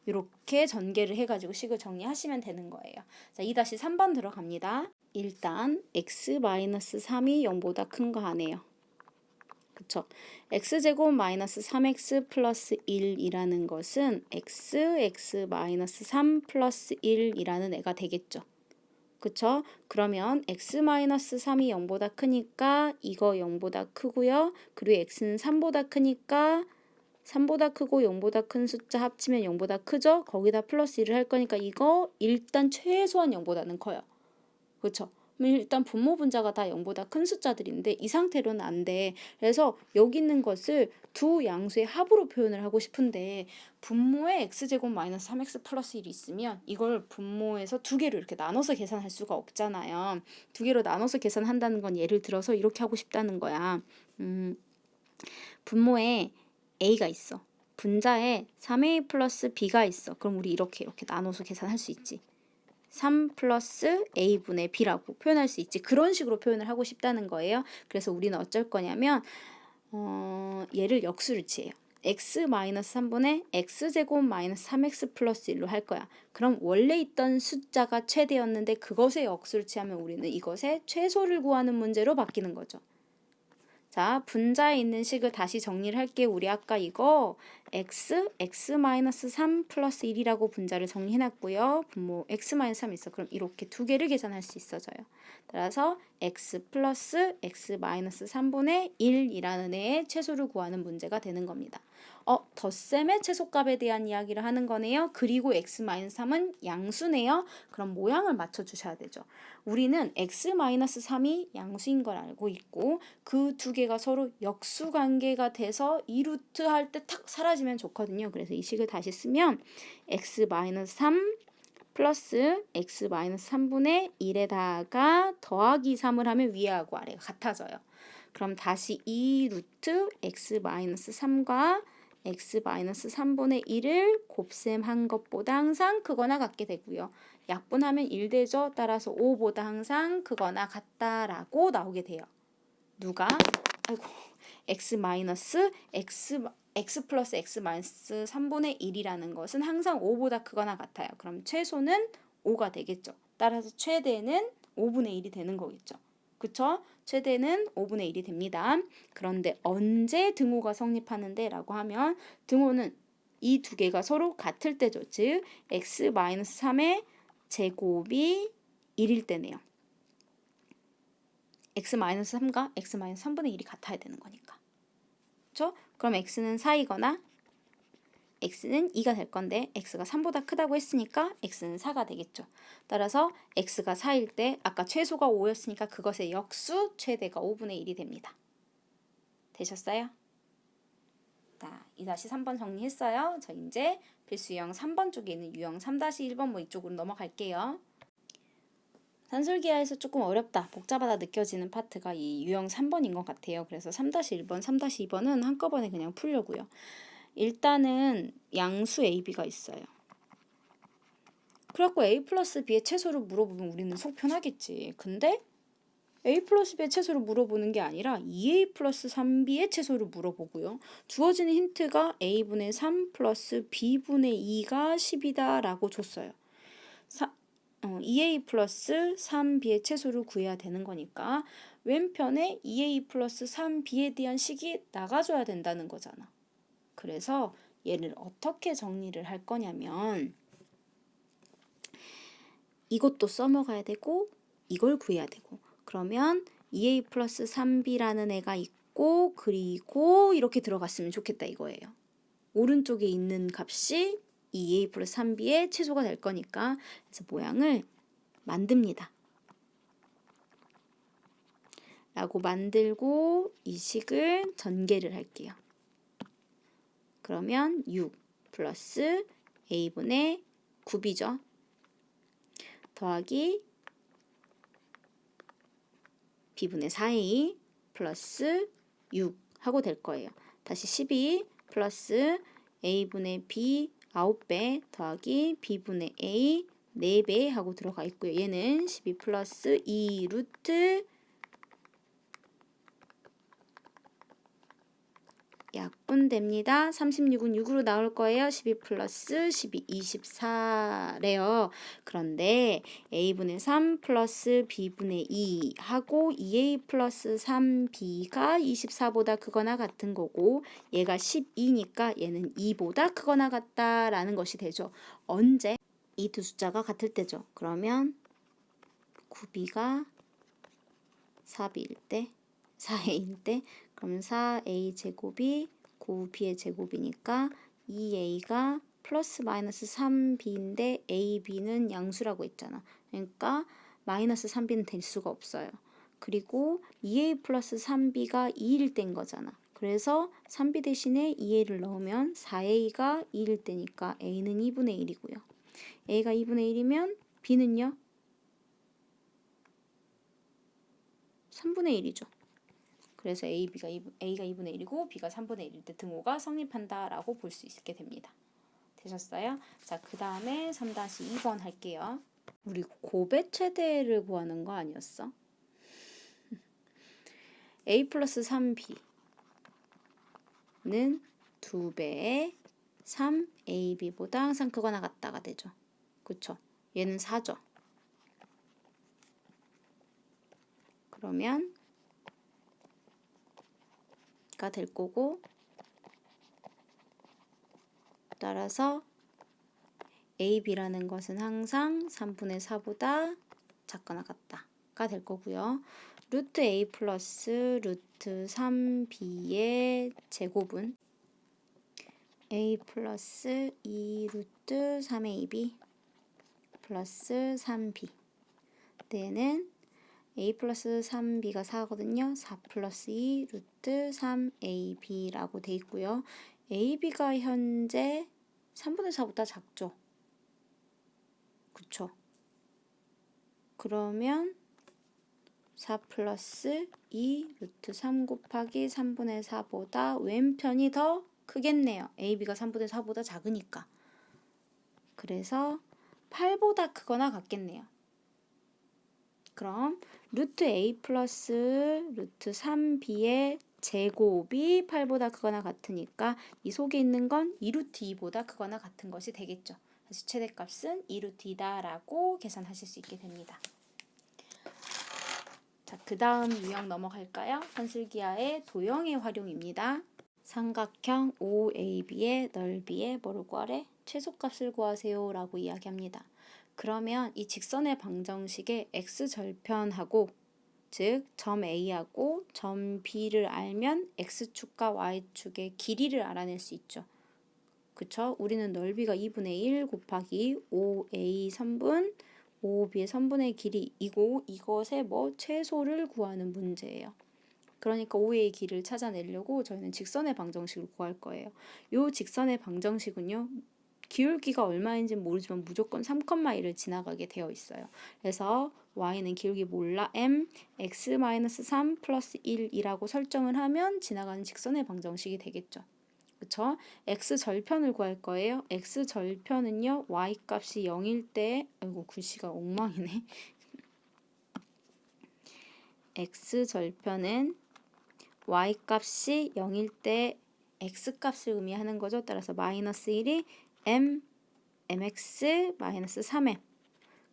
이렇게 전개를 해가지고 식을 정리하시면 되는 거예요. 자, 2-3번 들어갑니다. 일단 x-3이 0보다 큰 거 하네요. 그쵸? x제곱 마이너스 3x 플러스 1이라는 것은 x 마이너스 3 플러스 1이라는 애가 되겠죠. 그쵸? 그러면 x 마이너스 3이 0보다 크니까 이거 0보다 크고요. 그리고 x는 3보다 크니까 3보다 크고 0보다 큰 숫자 합치면 0보다 크죠? 거기다 플러스 1을 할 거니까 이거 일단 최소한 0보다는 커요. 그렇죠? 일단 분모 분자가 다 0보다 큰 숫자들인데 이 상태로는 안 돼. 그래서 여기 있는 것을 두 양수의 합으로 표현을 하고 싶은데 분모에 x제곱 마이너스 3x 플러스 1이 있으면 이걸 분모에서 두 개로 이렇게 나눠서 계산할 수가 없잖아요. 두 개로 나눠서 계산한다는 건 예를 들어서 이렇게 하고 싶다는 거야. 분모에 a가 있어. 분자에 3a 플러스 b가 있어. 그럼 우리 이렇게 나눠서 계산할 수 있지. 3 플러스 a분의 b라고 표현할 수 있지. 그런 식으로 표현을 하고 싶다는 거예요. 그래서 우리는 어쩔 거냐면 얘를 역수를 취해요. x 마이너스 3분의 x제곱 마이너스 3x 플러스 1로 할 거야. 그럼 원래 있던 숫자가 최대였는데 그것의 역수를 취하면 우리는 이것의 최소를 구하는 문제로 바뀌는 거죠. 자, 분자에 있는 식을 다시 정리를 할게요. 우리 아까 이거 x-3 플러스 1이라고 분자를 정리해놨고요. 분모 x-3 있어. 그럼 이렇게 두 개를 계산할 수 있어져요. 따라서 x 플러스 x-3분의 1이라는 애의 최소를 구하는 문제가 되는 겁니다. 덧셈의 최소값에 대한 이야기를 하는 거네요. 그리고 x-3은 양수네요. 그럼 모양을 맞춰주셔야 되죠. 우리는 x-3이 양수인 걸 알고 있고 그 두 개가 서로 역수 관계가 돼서 2루트 할 때 탁 사라지면 좋거든요. 그래서 이 식을 다시 쓰면 x-3 플러스 x-3분의 1에다가 더하기 3을 하면 위하고 아래가 같아져요. 그럼 다시 2 루트 x-3과 x-3분의 1을 곱셈한 것보다 항상 크거나 같게 되고요. 약분하면 1 되죠. 따라서 5보다 항상 크거나 같다라고 나오게 돼요. 누가? 아이고, x 플러스 x 마이너스 3분의 1이라는 것은 항상 5보다 크거나 같아요. 그럼 최소는 5가 되겠죠. 따라서 최대는 5분의 1이 되는 거겠죠. 그쵸? 최대는 5분의 1이 됩니다. 그런데 언제 등호가 성립하는데? 라고 하면 등호는 이 두 개가 서로 같을 때죠. 즉 x-3의 제곱이 1일 때네요. x-3과 x-3분의 1이 같아야 되는 거니까. 그렇죠? 그럼 x는 4이거나 x는 2가 될 건데 x가 3보다 크다고 했으니까 x는 4가 되겠죠. 따라서 x가 4일 때 아까 최소가 5였으니까 그것의 역수 최대가 5분의 1이 됩니다. 되셨어요? 자, 2-3번 정리했어요. 저 이제 필수 유형 3번 쪽에 있는 유형 3-1번 뭐 이쪽으로 넘어갈게요. 산술기하에서 조금 어렵다, 복잡하다 느껴지는 파트가 이 유형 3번인 것 같아요. 그래서 3-1번, 3-2번은 한꺼번에 그냥 풀려고요. 일단은 양수 AB가 있어요. 그래갖고 A 플러스 B의 최소를 물어보면 우리는 속 편하겠지. 근데 A 플러스 B의 최소를 물어보는 게 아니라 2A 플러스 3B의 최소를 물어보고요. 주어지는 힌트가 A분의 3 플러스 B분의 2가 10이다 라고 줬어요. 2A 플러스 3B의 최소를 구해야 되는 거니까 왼편에 2A 플러스 3B에 대한 식이 나가줘야 된다는 거잖아. 그래서 얘를 어떻게 정리를 할 거냐면 이것도 써먹어야 되고 이걸 구해야 되고, 그러면 2A 플러스 3B라는 애가 있고 그리고 이렇게 들어갔으면 좋겠다 이거예요. 오른쪽에 있는 값이 2A 플러스 3B의 최소가 될 거니까 그래서 모양을 만듭니다. 라고 만들고 이 식을 전개를 할게요. 그러면 6 플러스 A분의 9B죠. 더하기 B분의 4A 플러스 6 하고 될 거예요. 다시 12 플러스 A분의 B 9배 더하기 B분의 A 4배 하고 들어가 있고요. 얘는 12 플러스 2 루트 약분됩니다. 36은 6으로 나올 거예요. 12 플러스 12, 24래요. 그런데 A분의 3 플러스 B분의 2 하고 2A 플러스 3B가 24보다 크거나 같은 거고 얘가 12니까 얘는 2보다 크거나 같다라는 것이 되죠. 언제? 이 두 숫자가 같을 때죠. 그러면 9B가 4B일 때 4A일 때 그러면 4A 제곱이 9B의 제곱이니까 2A가 플러스 마이너스 3B인데 AB는 양수라고 했잖아. 그러니까 마이너스 3B는 될 수가 없어요. 그리고 2A 플러스 3B가 2일 때인 거잖아. 그래서 3B 대신에 2A를 넣으면 4A가 2일 때니까 A는 2분의 1이고요. A가 2분의 1이면 B는요? 3분의 1이죠. 그래서 A가 2분의 1이고 B가 3분의 1일 때 등호가 성립한다라고 볼 수 있게 됩니다. 되셨어요? 자, 그 다음에 3-2번 할게요. 우리 곱의 최대를 구하는 거 아니었어? A 플러스 3B는 2배의 3AB보다 항상 크거나 같다가 되죠. 그쵸? 얘는 4죠. 그러면 가 될 거고, 따라서 AB라는 것은 항상 3분의 4보다 작거나 같다가 될 거고요. 루트 A 플러스 루트 3B의 제곱은 A 플러스 2 루트 3AB 플러스 3B. 때는 A 플러스 3B가 4거든요. 4 플러스 2 루트 3AB라고 돼 있고요. AB가 현재 3분의 4보다 작죠. 그쵸? 그러면 4 플러스 2 루트 3 곱하기 3분의 4보다 왼편이 더 크겠네요. AB가 3분의 4보다 작으니까. 그래서 8보다 크거나 같겠네요. 그럼 루트 A 플러스 루트 3B의 제곱이 8보다 크거나 같으니까 이 속에 있는 건 2루트 2보다 크거나 같은 것이 되겠죠. 그래서 최대값은 2루트 2다 라고 계산하실 수 있게 됩니다. 자, 그 다음 유형 넘어갈까요? 선술기하의 도형의 활용입니다. 삼각형 OAB의 넓이의 뭐를 구하래? 최소값을 구하세요 라고 이야기합니다. 그러면 이 직선의 방정식의 x절편하고 즉 점 A하고 점 B를 알면 x축과 y축의 길이를 알아낼 수 있죠. 그쵸? 우리는 넓이가 2분의 1 곱하기 5A 선분 5B의 선분의 길이이고 이것의 최소를 구하는 문제예요. 그러니까 5A의 길이를 찾아내려고 저희는 직선의 방정식을 구할 거예요. 이 직선의 방정식은요. 기울기가 얼마인지 모르지만 무조건 3,1을 지나가게 되어 있어요. 그래서 y는 기울기 몰라 m x-3 플러스 1이라고 설정을 하면 지나가는 직선의 방정식이 되겠죠. 그쵸? x절편을 구할 거예요. x절편은요. y값이 0일 때 아이고 글씨가 엉망이네. x절편은 y값이 0일 때 x값을 의미하는 거죠. 따라서 마이너스 1이 mx 마이너스 3m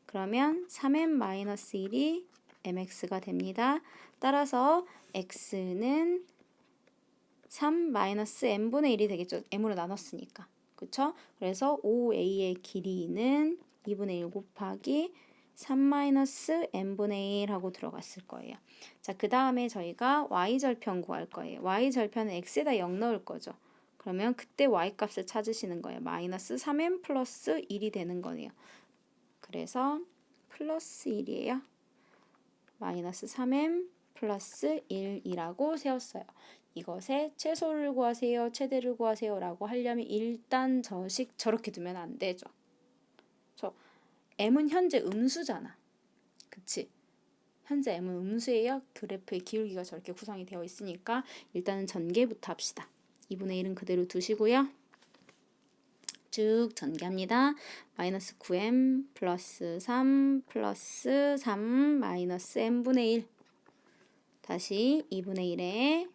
그러면 3m 마이너스 1이 mx가 됩니다. 따라서 x는 3 마이너스 m분의 1이 되겠죠. m으로 나눴으니까. 그쵸? 그래서 5a의 길이는 2분의 1 곱하기 3 마이너스 m분의 1 하고 들어갔을 거예요. 자, 그 다음에 저희가 y절편 구할 거예요. y절편은 x에다 0 넣을 거죠. 그러면 그때 y값을 찾으시는 거예요. 마이너스 3m 플러스 1이 되는 거네요. 그래서 플러스 1이에요. 마이너스 3m 플러스 1이라고 세웠어요. 이것의 최소를 구하세요, 최대를 구하세요 라고 하려면 일단 저식 저렇게 두면 안 되죠. m은 현재 음수잖아. 그치? 현재 m은 음수예요. 그래프의 기울기가 저렇게 구성이 되어 있으니까 일단은 전개부터 합시다. 2분의 1은 그대로 두시고요. 쭉 전개합니다. 마이너스 9m 플러스 3 플러스 3 마이너스 m분의 1 다시 2분의 1에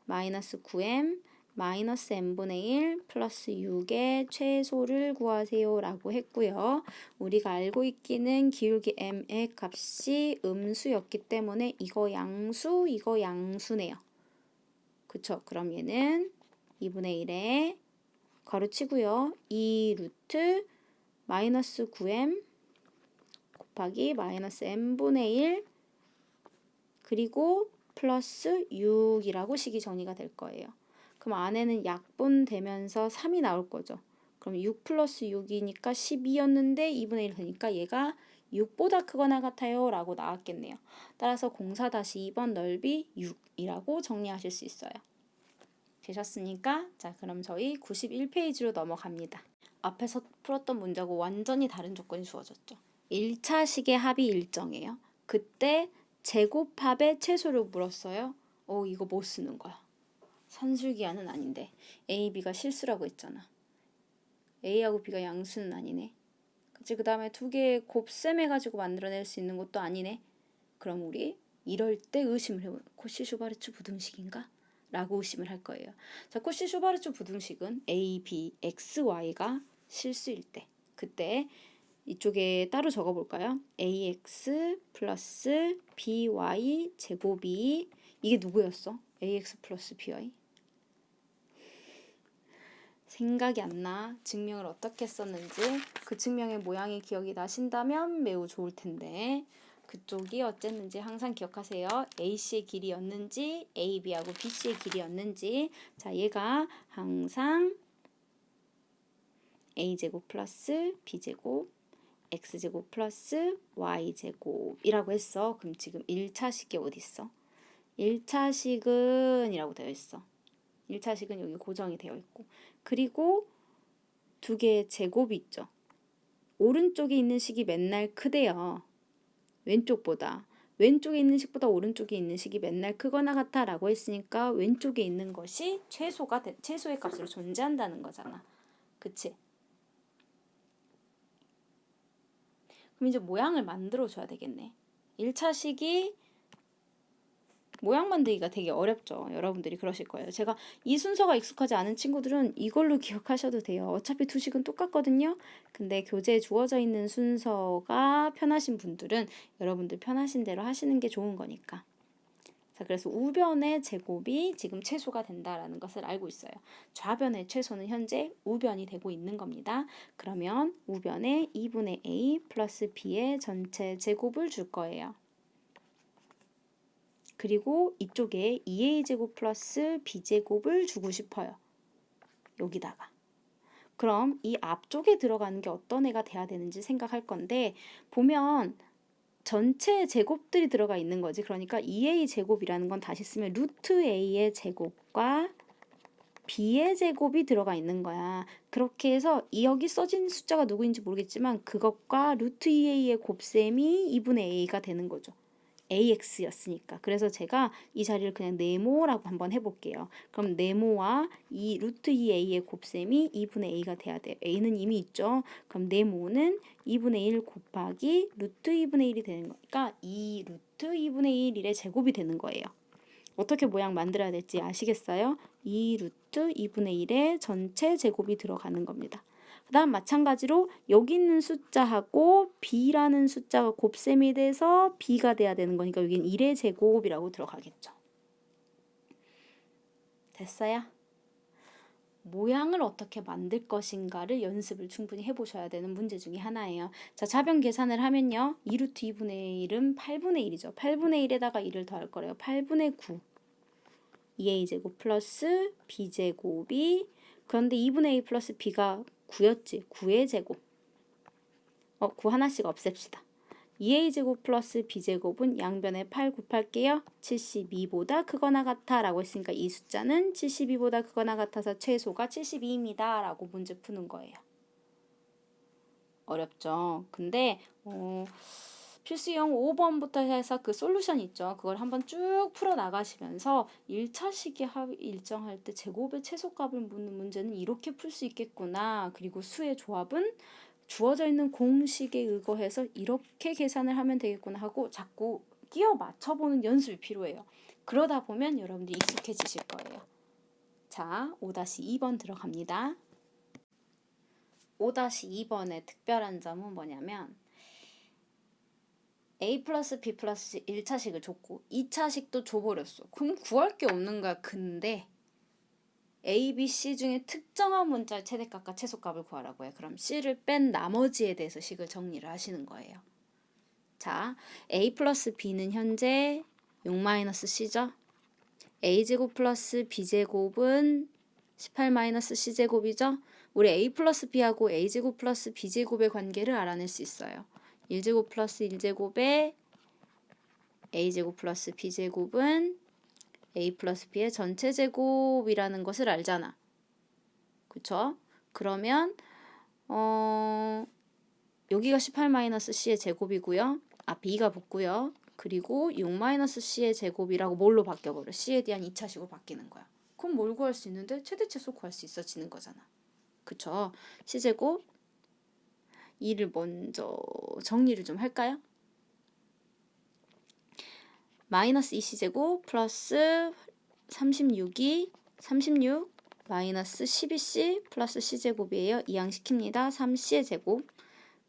마이너스 9m 마이너스 m분의 1 플러스 6의 최소를 구하세요 라고 했고요. 우리가 알고 있기는 기울기 m의 값이 음수였기 때문에 이거 양수, 이거 양수네요. 그쵸? 그럼 얘는 2분의 1에 가로치고요. 2 루트 마이너스 9m 곱하기 마이너스 m분의 1 그리고 플러스 6이라고 식이 정리가 될 거예요. 그럼 안에는 약분되면서 3이 나올 거죠. 그럼 6 플러스 6이니까 12였는데 2분의 1 되니까 얘가 6보다 크거나 같아요 라고 나왔겠네요. 따라서 04-2번 넓이 6이라고 정리하실 수 있어요. 되셨습니까? 자, 그럼 저희 91페이지로 넘어갑니다. 앞에서 풀었던 문제하고 완전히 다른 조건이 주어졌죠. 1차식의 합이 일정해요. 그때 제곱합의 최소를 물었어요. 이거 못 쓰는 거야. 산술기하는 아닌데 A, B가 실수라고 했잖아. A하고 B가 양수는 아니네. 그치? 그 다음에 두 개의 곱셈해가지고 만들어낼 수 있는 것도 아니네. 그럼 우리 이럴 때 의심을 해보는 코시-슈바르츠 부등식인가? 라고 의심을 할 거예요. 자, 코시-슈바르츠 부등식은 A, B, X, Y가 실수일 때 그때 이쪽에 따로 적어볼까요? AX 플러스 BY 제곱이 이게 누구였어? AX 플러스 BY? 생각이 안 나. 증명을 어떻게 썼는지 그 증명의 모양이 기억이 나신다면 매우 좋을 텐데 그쪽이 어쨌는지 항상 기억하세요. AC의 길이였는지 AB하고 BC의 길이였는지 자, 얘가 항상 A제곱 플러스 B제곱 x제곱 플러스 y제곱이라고 했어. 그럼 지금 1차식이 어디 있어? 1차식은 이라고 되어 있어. 1차식은 여기 고정이 되어 있고 그리고 두 개의 제곱이 있죠. 오른쪽에 있는 식이 맨날 크대요. 왼쪽보다. 왼쪽에 있는 식보다 오른쪽에 있는 식이 맨날 크거나 같아 라고 했으니까 왼쪽에 있는 것이 최소의 값으로 존재한다는 거잖아. 그치? 그럼 이제 모양을 만들어줘야 되겠네. 1차 식이 모양 만들기가 되게 어렵죠. 여러분들이 그러실 거예요. 제가 이 순서가 익숙하지 않은 친구들은 이걸로 기억하셔도 돼요. 어차피 두 식은 똑같거든요. 근데 교재에 주어져 있는 순서가 편하신 분들은 여러분들 편하신 대로 하시는 게 좋은 거니까. 자, 그래서 우변의 제곱이 지금 최소가 된다라는 것을 알고 있어요. 좌변의 최소는 현재 우변이 되고 있는 겁니다. 그러면 우변에 2분의 a 플러스 b의 전체 제곱을 줄 거예요. 그리고 이쪽에 2a제곱 플러스 b제곱을 주고 싶어요. 여기다가. 그럼 이 앞쪽에 들어가는 게 어떤 애가 돼야 되는지 생각할 건데 보면 전체 제곱들이 들어가 있는 거지. 그러니까 2a제곱이라는 건 다시 쓰면 루트 a의 제곱과 b의 제곱이 들어가 있는 거야. 그렇게 해서 여기 써진 숫자가 누구인지 모르겠지만 그것과 루트 2a의 곱셈이 2분의 a가 되는 거죠. AX였으니까. 그래서 제가 이 자리를 그냥 네모라고 한번 해볼게요. 그럼 네모와 이 루트 2a의 곱셈이 2분의 a가 돼야 돼요. a는 이미 있죠. 그럼 네모는 2분의 1 곱하기 루트 2분의 1이 되는 거니까 2 루트 2분의 1의 제곱이 되는 거예요. 어떻게 모양 만들어야 될지 아시겠어요? 2 루트 2분의 1의 전체 제곱이 들어가는 겁니다. 그 다음 마찬가지로 여기 있는 숫자하고 b라는 숫자가 곱셈이 돼서 b가 돼야 되는 거니까 여기는 1의 제곱이라고 들어가겠죠. 됐어요? 모양을 어떻게 만들 것인가를 연습을 충분히 해보셔야 되는 문제 중에 하나예요. 자, 좌변 계산을 하면요. 2루트 2분의 1은 8분의 1이죠. 8분의 1에다가 1을 더할 거래요. 8분의 9. 2a제곱 플러스 b제곱이 그런데 2분의 a 플러스 b가 9였지. 9의 제곱. 9 하나씩 없앱시다. 2a제곱 플러스 b제곱은 양변에 8 곱할게요. 72보다 크거나 같아 라고 했으니까 이 숫자는 72보다 크거나 같아서 최소가 72입니다 라고 문제 푸는 거예요. 어렵죠? 근데 필수형 5번부터 해서 그 솔루션 있죠. 그걸 한번 쭉 풀어 나가시면서 1차 식이 일정할 때 제곱의 최소값을 묻는 문제는 이렇게 풀 수 있겠구나. 그리고 수의 조합은 주어져 있는 공식에 의거해서 이렇게 계산을 하면 되겠구나 하고 자꾸 끼워 맞춰보는 연습이 필요해요. 그러다 보면 여러분들이 익숙해지실 거예요. 자, 5-2번 들어갑니다. 5-2번의 특별한 점은 뭐냐면 A 플러스 B 플러스 1차식을 줬고 2차식도 줘버렸어. 그럼 구할 게 없는 거야. 근데 A, B, C 중에 특정한 문자의 최대값과 최소값을 구하라고 해. 그럼 C를 뺀 나머지에 대해서 식을 정리를 하시는 거예요. 자, A 플러스 B는 현재 6-C죠. A제곱 플러스 B제곱은 18-C제곱이죠. 우리 A 플러스 B하고 A제곱 플러스 B제곱의 관계를 알아낼 수 있어요. 1제곱 플러스 1제곱에 A제곱 플러스 B제곱은 A 플러스 B의 전체 제곱이라는 것을 알잖아. 그쵸? 그러면 여기가 18-C의 제곱이고요. B가 붙고요. 그리고 6-C의 제곱이라고 뭘로 바뀌어버려? C에 대한 2차식으로 바뀌는 거야. 그럼 뭘 구할 수 있는데? 최대 최소 구할 수 있어지는 거잖아. 그쵸? C제곱 2를 먼저 정리를 좀 할까요? 마이너스 2c제곱 플러스 36이 36 마이너스 12c 플러스 c제곱이에요. 이항시킵니다. 3c의 제곱.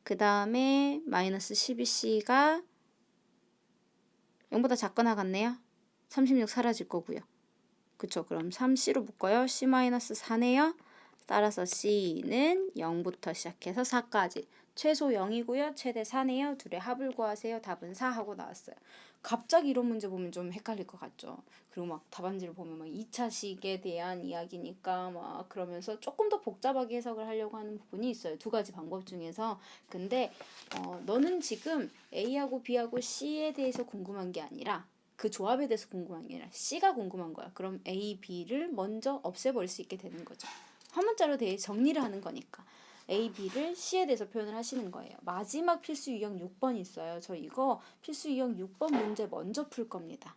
그 다음에 마이너스 12c가 0보다 작거나 같네요. 36 사라질 거고요. 그쵸? 그럼 3c로 묶어요. c-4네요. 따라서 c는 0부터 시작해서 4까지. 최소 0이고요. 최대 4네요. 둘의 합을 구하세요. 답은 4 하고 나왔어요. 갑자기 이런 문제 보면 좀 헷갈릴 것 같죠. 그리고 막 답안지를 보면 막 2차식에 대한 이야기니까 막 그러면서 조금 더 복잡하게 해석을 하려고 하는 부분이 있어요. 두 가지 방법 중에서. 근데 너는 지금 A하고 B하고 C에 대해서 궁금한 게 아니라 그 조합에 대해서 궁금한 게 아니라 C가 궁금한 거야. 그럼 A, B를 먼저 없애버릴 수 있게 되는 거죠. 한 문자로 대해 정리를 하는 거니까. A, B를 C에 대해서 표현을 하시는 거예요. 마지막 필수 유형 6번 있어요. 저 이거 필수 유형 6번 문제 먼저 풀 겁니다.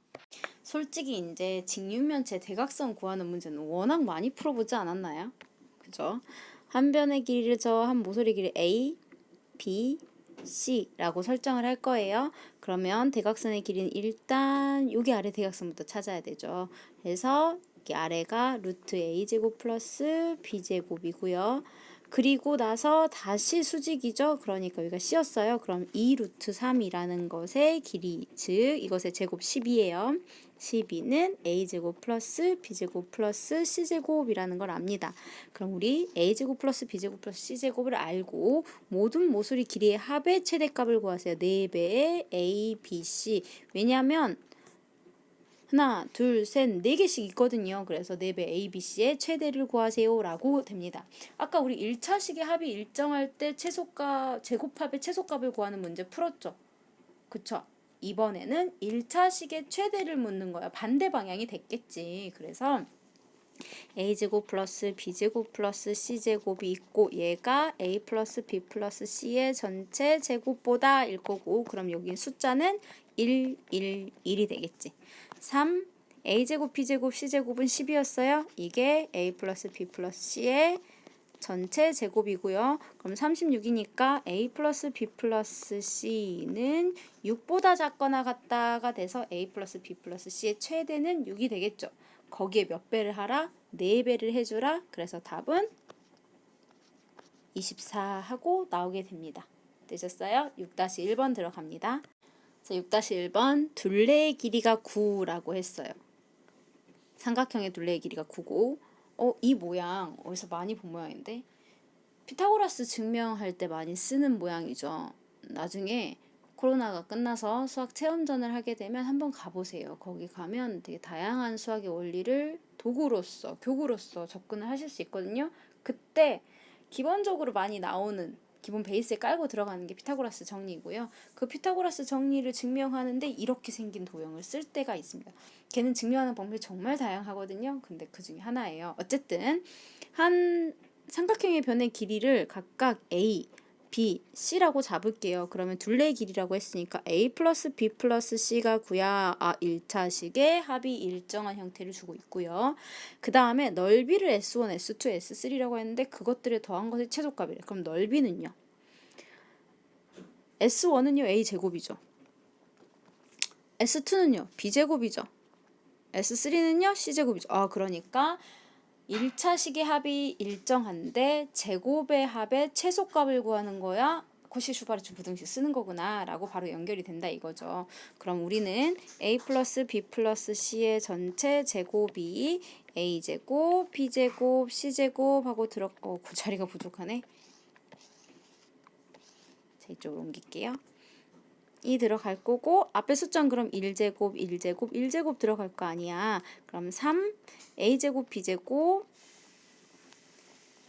솔직히 이제 직육면체 대각선 구하는 문제는 워낙 많이 풀어보지 않았나요? 그죠? 한 변의 길이를 한 모서리 길이 A, B, C라고 설정을 할 거예요. 그러면 대각선의 길이는 일단 여기 아래 대각선부터 찾아야 되죠. 그래서 여기 아래가 루트 A제곱 플러스 B제곱이고요. 그리고 나서 다시 수직이죠. 그러니까 여기가 C였어요. 그럼 2 루트 3이라는 것의 길이, 즉 이것의 제곱 10이에요. 12는 A제곱 플러스 B제곱 플러스 C제곱이라는 걸 압니다. 그럼 우리 A제곱 플러스 B제곱 플러스 C제곱을 알고 모든 모서리 길이의 합의 최대값을 구하세요. 4배의 A, B, C. 왜냐하면 하나, 둘, 셋, 4개씩 있거든요. 그래서 4배 A, B, C의 최대를 구하세요 라고 됩니다. 아까 우리 1차식의 합이 일정할 때 최소값, 제곱합의 최소값을 구하는 문제 풀었죠. 그쵸? 이번에는 1차식의 최대를 묻는 거야. 반대 방향이 됐겠지. 그래서 A제곱 플러스 B제곱 플러스 C제곱이 있고 얘가 A 플러스 B 플러스 C의 전체 제곱보다 일 거고, 그럼 여기 숫자는 1, 1, 1이 되겠지. 3. A제곱 B제곱 C제곱은 10이었어요. 이게 A 플러스 B 플러스 C의 전체 제곱이고요. 그럼 36이니까 A 플러스 B 플러스 C는 6보다 작거나 같다가 돼서 A 플러스 B 플러스 C의 최대는 6이 되겠죠. 거기에 몇 배를 하라? 4배를 해주라. 그래서 답은 24 하고 나오게 됩니다. 되셨어요? 6-1번 들어갑니다. 자, 6-1번 둘레의 길이가 9라고 했어요. 삼각형의 둘레의 길이가 9고, 이 모양 어디서 많이 본 모양인데, 피타고라스 증명할 때 많이 쓰는 모양이죠. 나중에 코로나가 끝나서 수학 체험전을 하게 되면 한번 가보세요. 거기 가면 되게 다양한 수학의 원리를 도구로서, 교구로서 접근을 하실 수 있거든요. 그때 기본적으로 많이 나오는 기본 베이스에 깔고 들어가는 게 피타고라스 정리이고요. 그 피타고라스 정리를 증명하는데 이렇게 생긴 도형을 쓸 때가 있습니다. 걔는 증명하는 방법이 정말 다양하거든요. 근데 그 중에 하나예요. 어쨌든 한 삼각형의 변의 길이를 각각 A, B, C라고 잡을게요. 그러면 둘레의 길이라고 했으니까 A 플러스 B 플러스 C가 9야. 1차식의 합이 일정한 형태를 주고 있고요. 그 다음에 넓이를 S1, S2, S3라고 했는데 그것들을 더한 것의 최소값이래. 그럼 넓이는요. S1은요 A제곱이죠. S2는요 B제곱이죠. S3는요 C제곱이죠. 그러니까 1차식의 합이 일정한데 제곱의 합의 최소값을 구하는 거야. 코시 슈바르츠 부등식 쓰는 거구나 라고 바로 연결이 된다 이거죠. 그럼 우리는 A 플러스 B 플러스 C의 전체 제곱이 A제곱, B제곱, C제곱 하고 그 자리가 부족하네. 자, 이쪽으로 옮길게요. 이 들어갈 거고 앞에 숫자는 그럼 1제곱, 1제곱, 1제곱 들어갈 거 아니야. 그럼 3, A제곱, B제곱,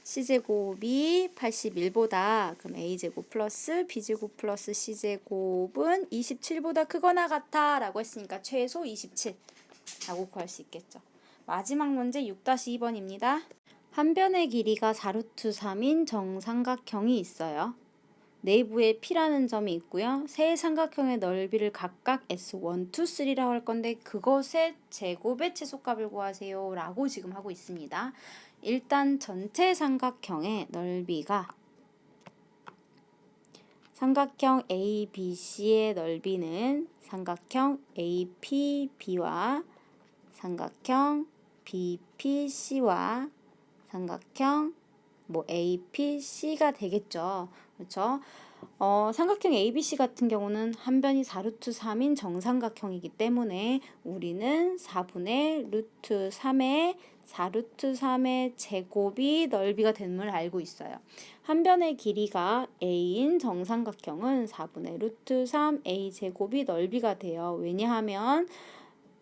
C제곱이 81보다 그럼 A제곱 플러스 B제곱 플러스 C제곱은 27보다 크거나 같아 라고 했으니까 최소 27 라고 구할 수 있겠죠. 마지막 문제 6-2번입니다. 한 변의 길이가 4루트 3인 정삼각형이 있어요. 내부에 P라는 점이 있고요. 세 삼각형의 넓이를 각각 S1, 2, 3라고 할 건데 그것의 제곱의 최소값을 구하세요 라고 지금 하고 있습니다. 일단 전체 삼각형의 넓이가 삼각형 ABC의 넓이는 삼각형 APB와 삼각형 BPC와 삼각형 APC가 되겠죠. 그렇죠? 삼각형 ABC 같은 경우는 한 변이 4루트 3인 정삼각형이기 때문에 우리는 4분의 루트 3의 4루트 3의 제곱이 넓이가 되는 걸 알고 있어요. 한 변의 길이가 A인 정삼각형은 4분의 루트 3 A 제곱이 넓이가 돼요. 왜냐하면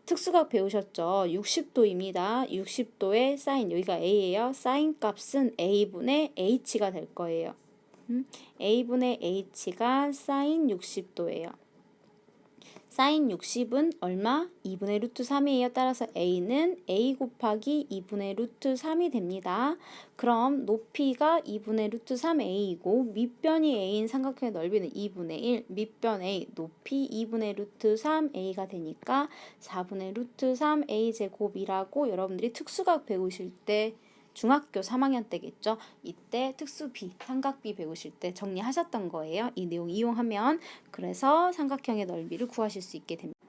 특수각 배우셨죠? 60도입니다. 60도의 사인, 여기가 A예요. 사인 값은 A분의 H가 될 거예요. A분의 H가 사인 60도예요. 사인 60은 얼마? 2분의 루트 3이에요. 따라서 a는 a 곱하기 2분의 루트 3이 됩니다. 그럼 높이가 2분의 루트 3a이고 밑변이 a인 삼각형의 넓이는 2분의 1, 밑변 a, 높이 2분의 루트 3a가 되니까 4분의 루트 3a 제곱이라고 여러분들이 특수각 배우실 때 중학교 3학년 때겠죠. 이때 특수비, 삼각비 배우실 때 정리하셨던 거예요. 이 내용 이용하면 그래서 삼각형의 넓이를 구하실 수 있게 됩니다.